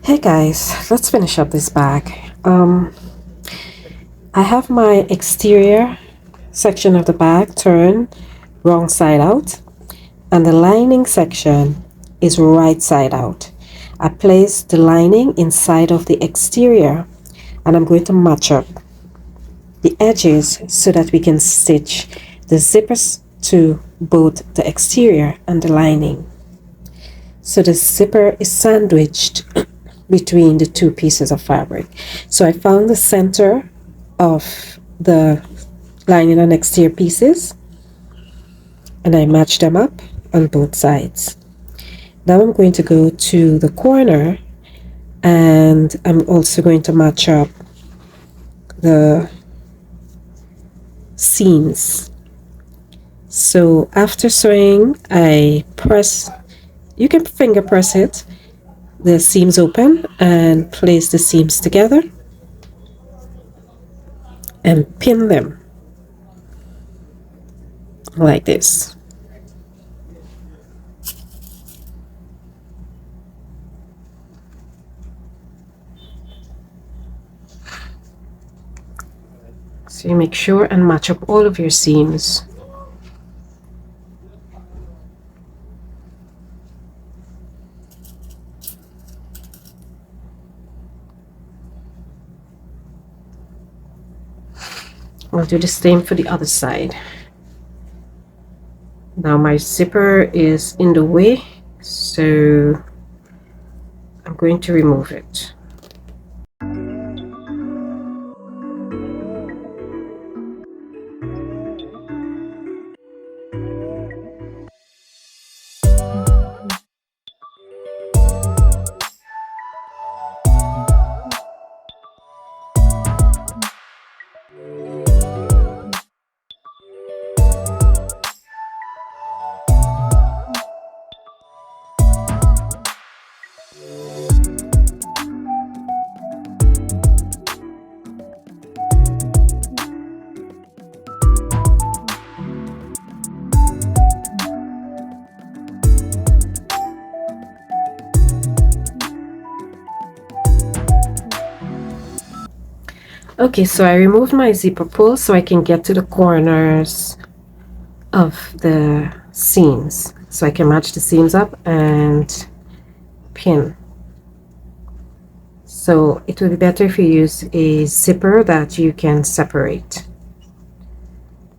Hey guys, let's finish up this bag. I have my exterior section of the bag turned wrong side out, and the lining section is right side out. I placed the lining inside of the exterior, and I'm going to match up the edges so that we can stitch the zippers to both the exterior and the lining. So the zipper is sandwiched between the two pieces of fabric. So I found the center of the lining and exterior pieces, and I matched them up on both sides. Now I'm going to go to the corner, and I'm also going to match up the seams. So after sewing, I press, you can finger press it, the seams open, and place the seams together and pin them like this. So you make sure and match up all of your seams. I'll do the same for the other side. Now my zipper is in the way, so I'm going to remove it. Okay, so I removed my zipper pull so I can get to the corners of the seams, so I can match the seams up and pin. So it would be better if you use a zipper that you can separate.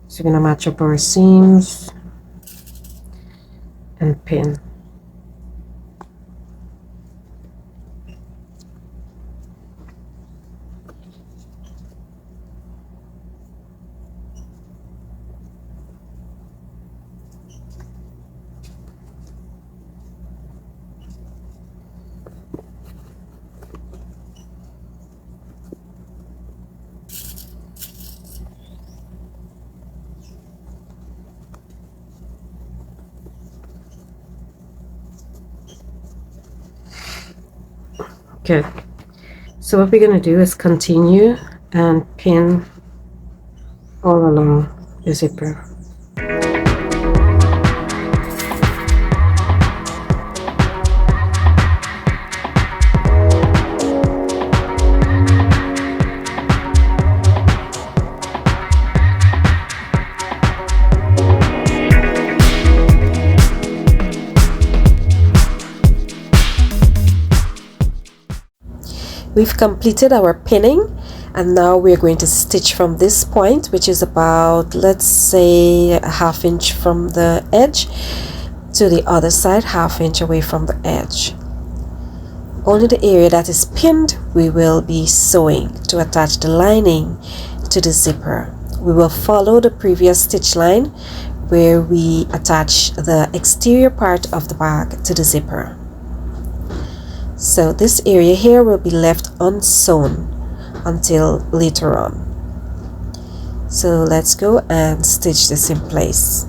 So we're gonna match up our seams and pin. Okay, so what we're going to do is continue and pin all along the zipper. We've completed our pinning, and now we're going to stitch from this point, which is about, let's say, a ½ inch from the edge to the other side, ½ inch away from the edge. Only the area that is pinned we will be sewing to attach the lining to the zipper. We will follow the previous stitch line where we attach the exterior part of the bag to the zipper. So this area here will be left unsewn until later on. So let's go and stitch this in place.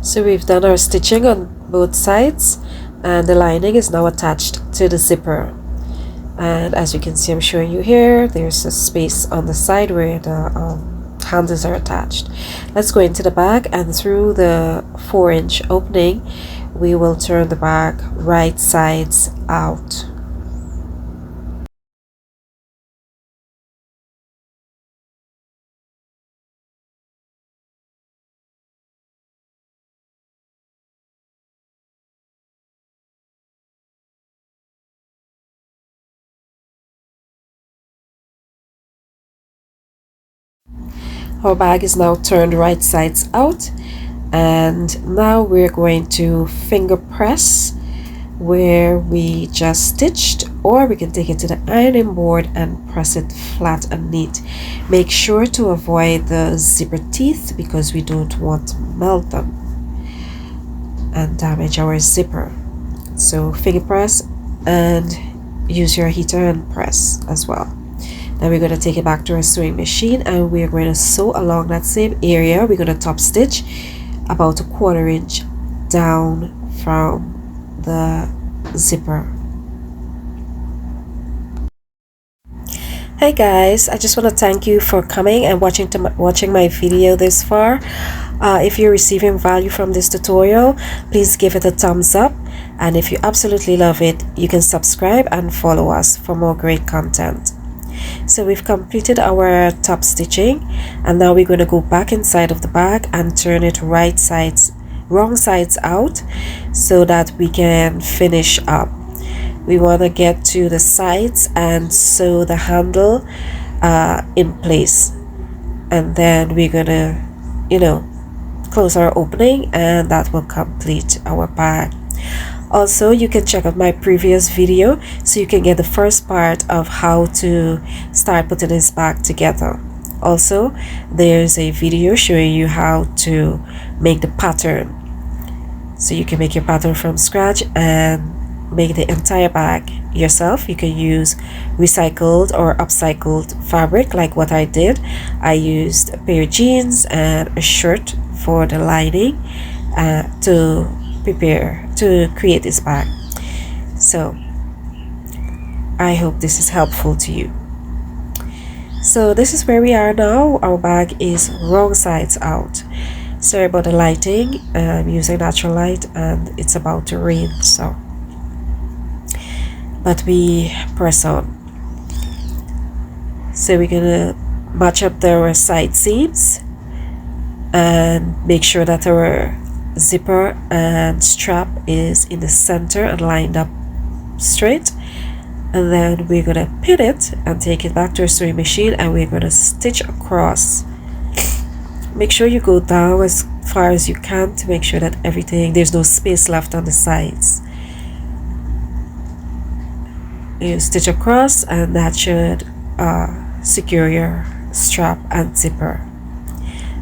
So we've done our stitching on both sides, and the lining is now attached to the zipper. And as you can see, I'm showing you here, there's a space on the side where the handles are attached. Let's go into the bag, and through the 4-inch opening we will turn the bag right sides out. Our bag is now turned right sides out, and now we're going to finger press where we just stitched, or we can take it to the ironing board and press it flat and neat. Make sure to avoid the zipper teeth because we don't want to melt them and damage our zipper. So finger press and use your heater and press as well. Now we're going to take it back to our sewing machine, and we're going to sew along that same area. We're going to top stitch about a 1/4 inch down from the zipper. Hey guys, I just want to thank you for coming and watching my video this far. If you're receiving value from this tutorial, please give it a thumbs up, and if you absolutely love it, you can subscribe and follow us for more great content. So we've completed our top stitching, and now we're going to go back inside of the bag and turn it wrong sides out so that we can finish up. We want to get to the sides and sew the handle in place, and then we're gonna close our opening, and that will complete our bag. Also, you can check out my previous video so you can get the first part of how to start putting this bag together. Also, there's a video showing you how to make the pattern, so you can make your pattern from scratch and make the entire bag yourself. You can use recycled or upcycled fabric like what I did. I used a pair of jeans and a shirt for the lining to create this bag. So I hope this is helpful to you. So this is where we are now. Our bag is wrong sides out. Sorry about the lighting. I'm using natural light and it's about to rain, so but we press on. So we're gonna match up our side seams and make sure that our zipper and strap is in the center and lined up straight, and then we're gonna pin it and take it back to our sewing machine, and we're gonna stitch across. Make sure you go down as far as you can to make sure that there's no space left on the sides. You stitch across, and that should secure your strap and zipper.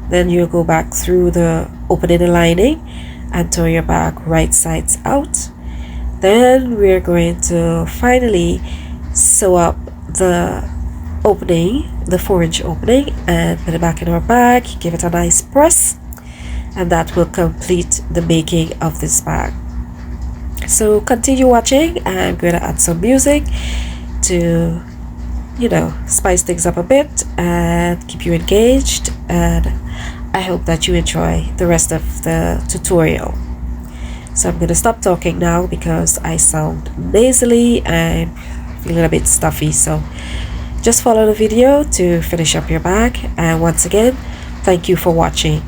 Then you'll go back through the opening and lining and turn your bag right sides out. Then we're going to finally sew up the opening, the 4-inch opening, and put it back in our bag, give it a nice press, and that will complete the making of this bag. So continue watching. I'm going to add some music to spice things up a bit and keep you engaged, and I hope that you enjoy the rest of the tutorial. So I'm going to stop talking now because I sound nasally and feeling a bit stuffy, so just follow the video to finish up your bag. And once again, thank you for watching.